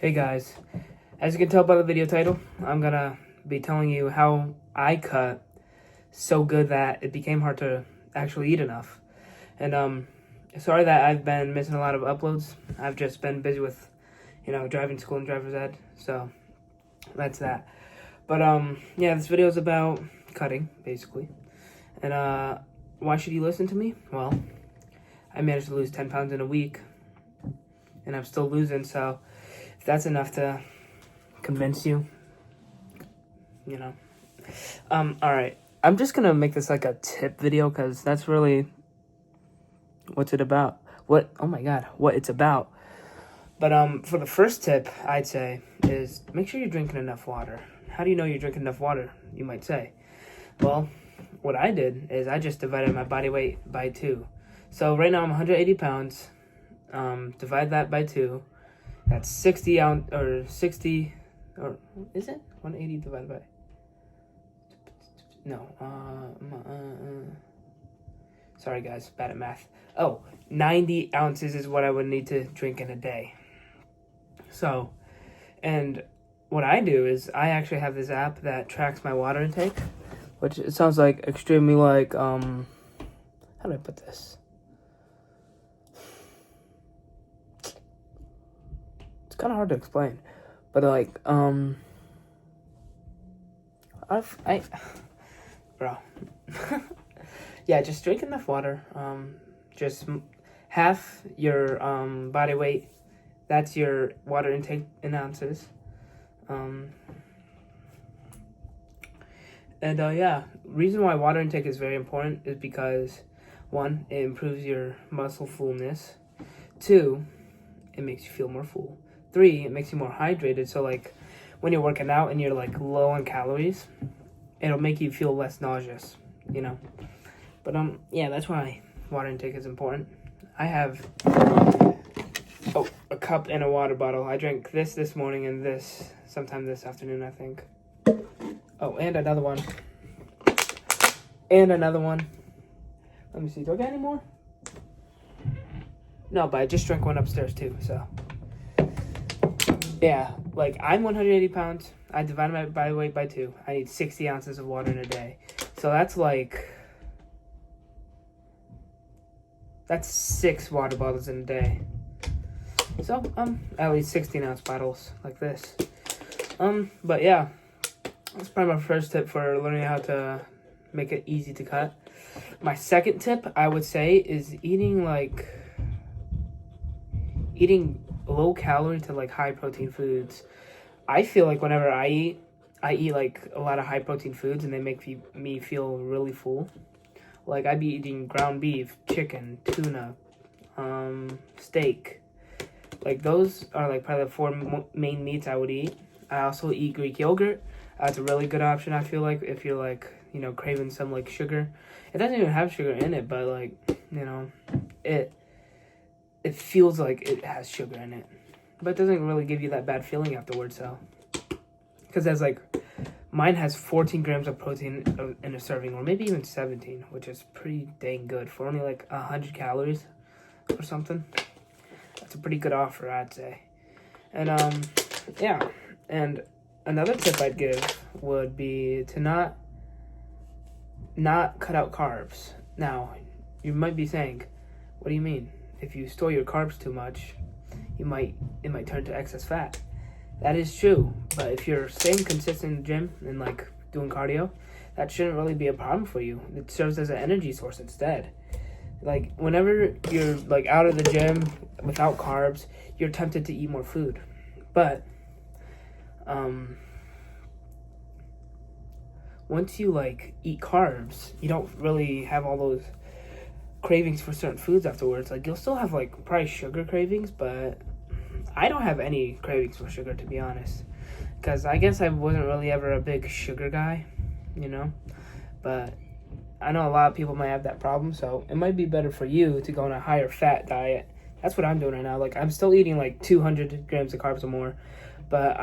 Hey guys, as you can tell by the video title, I'm gonna be telling you how I cut so good that it became hard to actually eat enough. And sorry that I've been missing a lot of uploads. I've just been busy with, driving school and driver's ed, so that's that. But yeah, this video is about cutting, basically. And why should you listen to me? Well, I managed to lose 10 pounds in a week, and I'm still losing, so if that's enough to convince you, alright. I'm just gonna make this like a tip video, because that's really what's it about. What it's about. But for the first tip, I'd say, is make sure you're drinking enough water. How do you know you're drinking enough water, you might say? Well, what I did is I just divided my body weight by 2. So right now I'm 180 pounds. Divide that by 2. That's 60 ounce, or 60, or is it? 180 divided by, no, sorry guys, bad at math. 90 ounces is what I would need to drink in a day. So, and what I do is I actually have this app that tracks my water intake, which it sounds like extremely like, how do I put this? It's kind of hard to explain, but like, bro, yeah, just drink enough water. Just half your body weight. That's your water intake in ounces. Yeah, reason why water intake is very important is because 1, it improves your muscle fullness. 2, it makes you feel more full. 3, it makes you more hydrated. So like when you're working out and you're like low on calories, it'll make you feel less nauseous, But yeah, that's why water intake is important. I have a cup and a water bottle. I drank this morning and this sometime this afternoon, I think. Oh, and another one. And another one. Let me see. Do I got any more? No, but I just drank one upstairs too, so. Yeah, like I'm 180 pounds. I divided my body weight by 2. I need 60 ounces of water in a day. So that's 6 water bottles in a day. So, at least 16-ounce bottles like this. But yeah, that's probably my first tip for learning how to make it easy to cut. My second tip, I would say, is eating low calorie to like high protein foods. I feel like whenever I eat like a lot of high protein foods and they make me feel really full. Like I'd be eating ground beef, chicken, tuna, steak. Like those are like probably the 4 main meats I would eat. I also eat Greek yogurt. That's a really good option, I feel like, if you're like, craving some like sugar. It doesn't even have sugar in it, but like, it feels like it has sugar in it, but it doesn't really give you that bad feeling afterwards. So, because there's like, mine has 14 grams of protein in a serving, or maybe even 17, which is pretty dang good for only like 100 calories or something. That's a pretty good offer, I'd say. And yeah. And another tip I'd give would be to not cut out carbs. Now, you might be saying, what do you mean? If you store your carbs too much, it might turn to excess fat. That is true, but if you're staying consistent in the gym and like doing cardio, that shouldn't really be a problem for you. It serves as an energy source instead. Like whenever you're like out of the gym without carbs, you're tempted to eat more food. But once you like eat carbs, you don't really have all those cravings for certain foods afterwards. Like you'll still have like probably sugar cravings, but I don't have any cravings for sugar, to be honest, because I guess I wasn't really ever a big sugar guy, but I know a lot of people might have that problem, so it might be better for you to go on a higher fat diet. That's what I'm doing right now. Like I'm still eating like 200 grams of carbs or more, but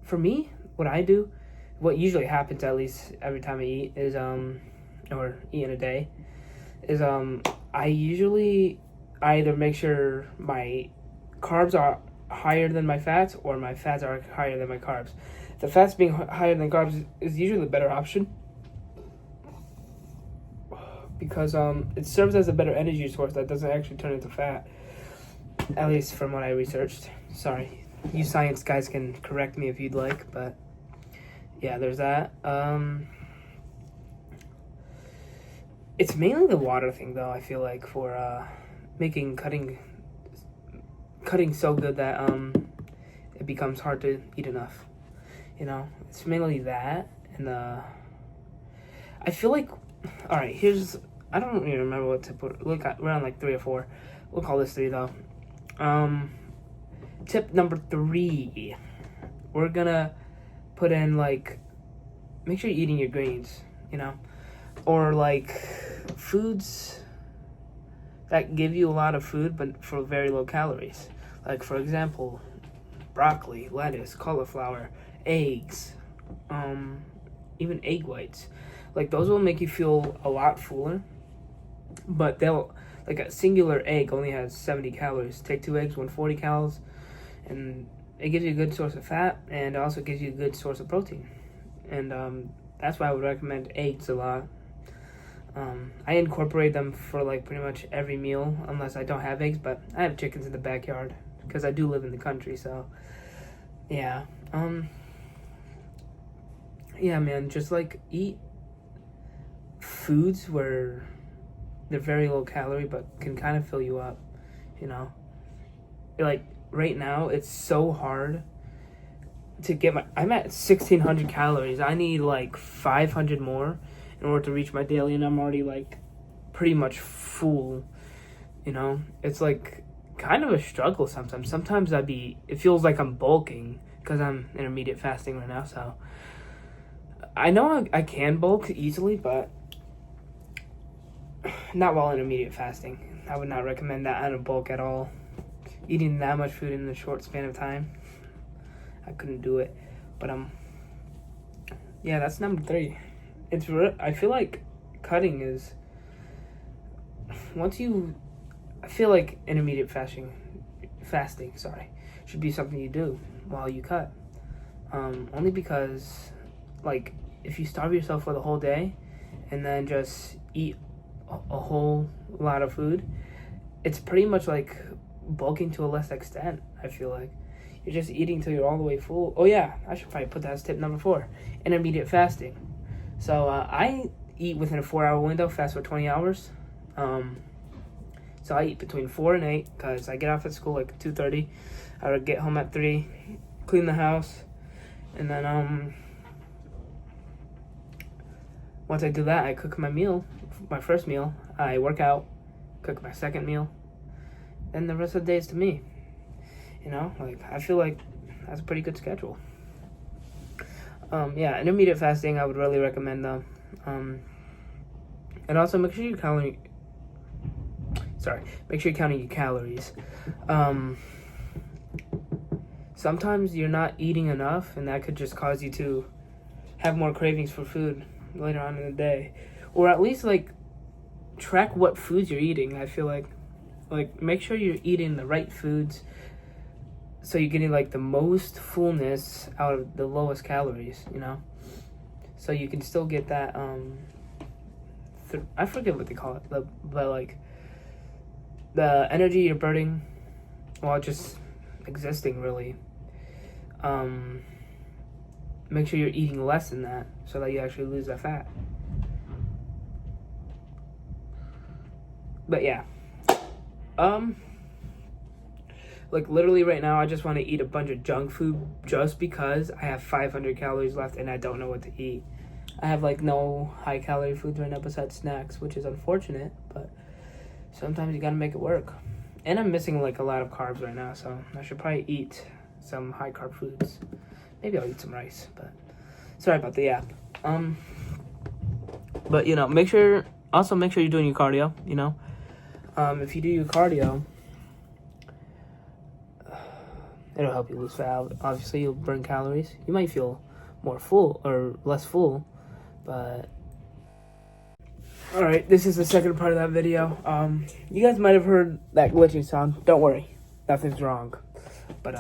for me, what usually happens, at least every time I eat, is or eat in a day, is I usually either make sure my carbs are higher than my fats, or my fats are higher than my carbs. The fats being higher than carbs is usually the better option, because it serves as a better energy source that doesn't actually turn into fat, at least from what I researched. Sorry, you science guys can correct me if you'd like, but yeah, there's that. It's mainly the water thing, though, I feel like, for making cutting so good that it becomes hard to eat enough. You know, it's mainly that, and I feel like, all right, I don't even remember what to put. Look, we're on like 3 or 4. We'll call this 3 though. Tip number 3, we're gonna put in, like, make sure you're eating your greens, you know, or like foods that give you a lot of food but for very low calories. Like, for example, broccoli, lettuce, cauliflower, eggs, even egg whites. Like, those will make you feel a lot fuller, but like, a singular egg only has 70 calories. Take 2 eggs, 140 calories, and it gives you a good source of fat, and also gives you a good source of protein. And that's why I would recommend eggs a lot. I incorporate them for, like, pretty much every meal, unless I don't have eggs, but I have chickens in the backyard, because I do live in the country, so, yeah. Yeah, man, just, like, eat foods where they're very low calorie, but can kind of fill you up, you know? Like, right now, it's so hard to get I'm at 1,600 calories. I need, like, 500 more in order to reach my daily, and I'm already, like, pretty much full, you know? It's, like, kind of a struggle sometimes. Sometimes it feels like I'm bulking, because I'm intermediate fasting right now, so I know I can bulk easily, but not while intermediate fasting. I would not recommend that on a bulk at all. Eating that much food in a short span of time, I couldn't do it. But yeah, that's number 3. I feel like cutting is, I feel like intermediate fasting, should be something you do while you cut. Only because, like, if you starve yourself for the whole day and then just eat a whole lot of food, it's pretty much like bulking to a less extent. I feel like you're just eating till you're all the way full. Oh yeah, I should probably put that as tip number 4, intermediate fasting. So I eat within a 4-hour window, fast for 20 hours. So I eat between 4 and 8, because I get off at school like 2:30. I would get home at 3, clean the house, and then once I do that, I cook my first meal. I work out, cook my second meal, and the rest of the day is to me. You know, like, I feel like that's a pretty good schedule. Yeah, intermediate fasting I would really recommend, though. And also make sure you're counting your calories. Sometimes you're not eating enough, and that could just cause you to have more cravings for food later on in the day. Or at least, like, track what foods you're eating. I feel like make sure you're eating the right foods, so you're getting, like, the most fullness out of the lowest calories, you know? So you can still get that, I forget what they call it, but, like, the energy you're burning while just existing, really. Make sure you're eating less than that, so that you actually lose that fat. But yeah. Like, literally right now, I just want to eat a bunch of junk food just because I have 500 calories left and I don't know what to eat. I have, like, no high-calorie foods right now besides snacks, which is unfortunate, but sometimes you gotta make it work. And I'm missing, like, a lot of carbs right now, so I should probably eat some high-carb foods. Maybe I'll eat some rice, but sorry about the yap. But, you know, make sure you're doing your cardio, you know. If you do your cardio, it'll help you lose fat. Obviously, you'll burn calories. You might feel more full or less full, but alright, this is the second part of that video. You guys might have heard that glitching sound. Don't worry, nothing's wrong. But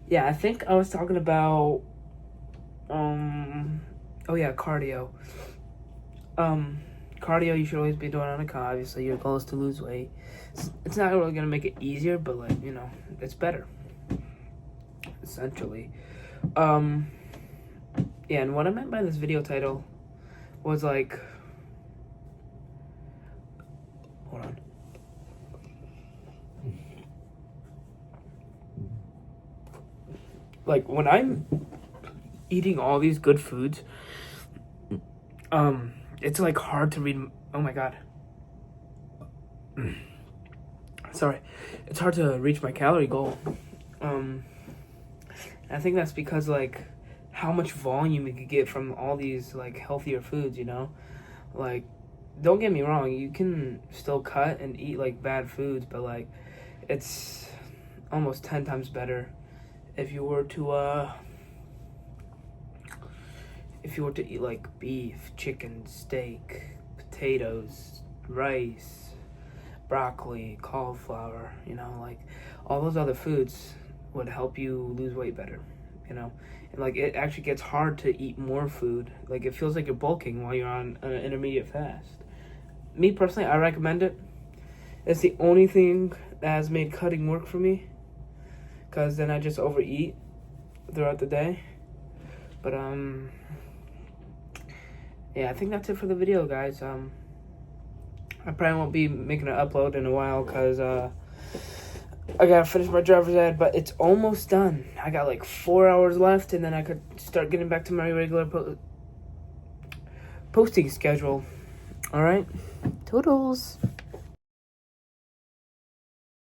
yeah, I think I was talking about oh yeah, cardio. Cardio you should always be doing on a car. Obviously, your goal is to lose weight. It's not really gonna make it easier, but like, you know, it's better. Essentially. Yeah, and what I meant by this video title was like, hold on. Like when I'm eating all these good foods, it's like hard to read. Oh my god. Sorry. It's hard to reach my calorie goal. I think that's because like how much volume you could get from all these like healthier foods, you know? Like, don't get me wrong, you can still cut and eat like bad foods, but like it's almost 10 times better if you were to eat like beef, chicken, steak, potatoes, rice, broccoli, cauliflower, you know, like all those other foods would help you lose weight better, you know. And like it actually gets hard to eat more food. Like it feels like you're bulking while you're on an intermediate fast. Me personally, I recommend it. It's the only thing that has made cutting work for me, because then I just overeat throughout the day. But yeah, I think that's it for the video, guys. I probably won't be making an upload in a while because I gotta finish my driver's ed, but it's almost done. I got like 4 hours left, and then I could start getting back to my regular posting schedule. All right, toodles.